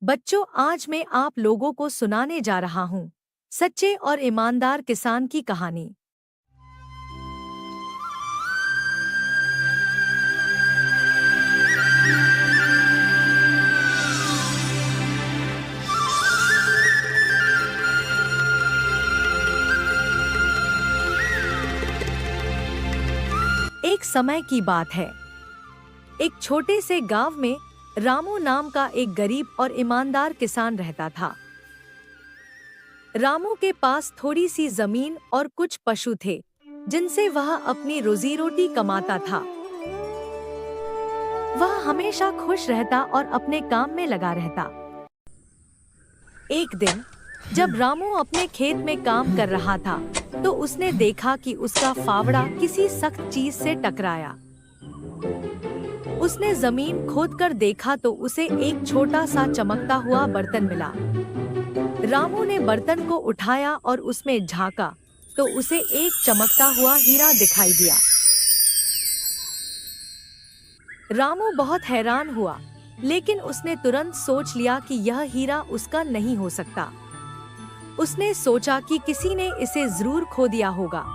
बच्चों, आज मैं आप लोगों को सुनाने जा रहा हूँ सच्चे और ईमानदार किसान की कहानी। एक समय की बात है। एक छोटे से गांव में रामू नाम का एक गरीब और ईमानदार किसान रहता था। रामू के पास थोड़ी सी जमीन और कुछ पशु थे, जिनसे वह अपनी रोजी रोटी कमाता था। वह हमेशा खुश रहता और अपने काम में लगा रहता। एक दिन जब रामू अपने खेत में काम कर रहा था, तो उसने देखा कि उसका फावड़ा किसी सख्त चीज से टकराया। उसने जमीन खोदकर देखा तो उसे एक छोटा सा चमकता हुआ बर्तन मिला। रामू ने बर्तन को उठाया और उसमें झांका तो उसे एक चमकता हुआ हीरा दिखाई दिया। रामू बहुत हैरान हुआ, लेकिन उसने तुरंत सोच लिया कि यह हीरा उसका नहीं हो सकता। उसने सोचा कि किसी ने इसे जरूर खो दिया होगा।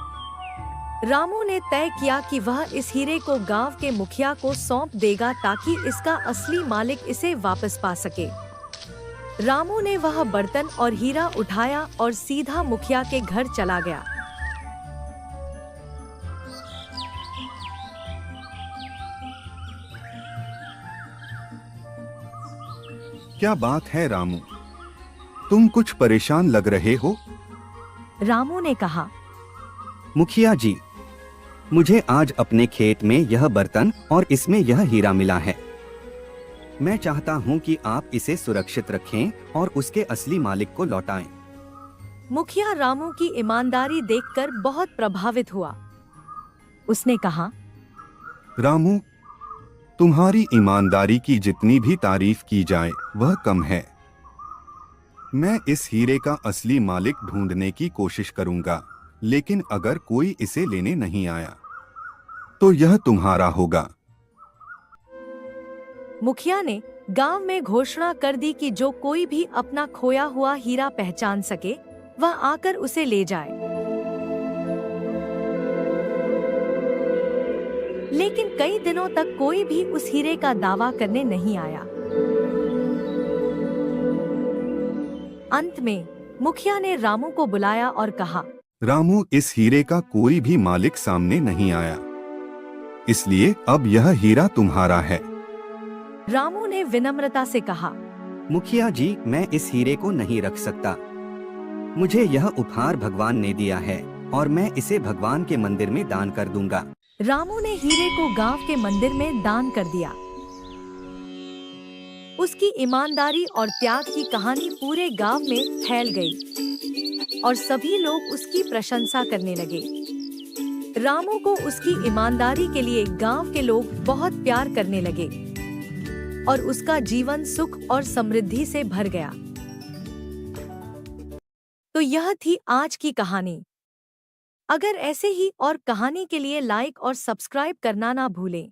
रामू ने तय किया कि वह इस हीरे को गांव के मुखिया को सौंप देगा ताकि इसका असली मालिक इसे वापस पा सके। रामू ने वह बर्तन और हीरा उठाया और सीधा मुखिया के घर चला गया। क्या बात है रामू, तुम कुछ परेशान लग रहे हो? रामू ने कहा, मुखिया जी, मुझे आज अपने खेत में यह बर्तन और इसमें यह हीरा मिला है। मैं चाहता हूँ कि आप इसे सुरक्षित रखें और उसके असली मालिक को लौटाएं। मुखिया रामू की ईमानदारी देखकर बहुत प्रभावित हुआ। उसने कहा, रामू, तुम्हारी ईमानदारी की जितनी भी तारीफ की जाए वह कम है। मैं इस हीरे का असली मालिक ढूंढने की कोशिश करूंगा, लेकिन अगर कोई इसे लेने नहीं आया तो यह तुम्हारा होगा। मुखिया ने गांव में घोषणा कर दी कि जो कोई भी अपना खोया हुआ हीरा पहचान सके, वह आकर उसे ले जाए। लेकिन कई दिनों तक कोई भी उस हीरे का दावा करने नहीं आया। अंत में मुखिया ने रामू को बुलाया और कहा, रामू, इस हीरे का कोई भी मालिक सामने नहीं आया, इसलिए अब यह हीरा तुम्हारा है। रामू ने विनम्रता से कहा, मुखिया जी, मैं इस हीरे को नहीं रख सकता। मुझे यह उपहार भगवान ने दिया है और मैं इसे भगवान के मंदिर में दान कर दूंगा। रामू ने हीरे को गांव के मंदिर में दान कर दिया। उसकी ईमानदारी और त्याग की कहानी पूरे गांव में फैल गई और सभी लोग उसकी प्रशंसा करने लगे। रामू को उसकी ईमानदारी के लिए गांव के लोग बहुत प्यार करने लगे और उसका जीवन सुख और समृद्धि से भर गया। तो यह थी आज की कहानी। अगर ऐसे ही और कहानी के लिए लाइक और सब्सक्राइब करना ना भूलें।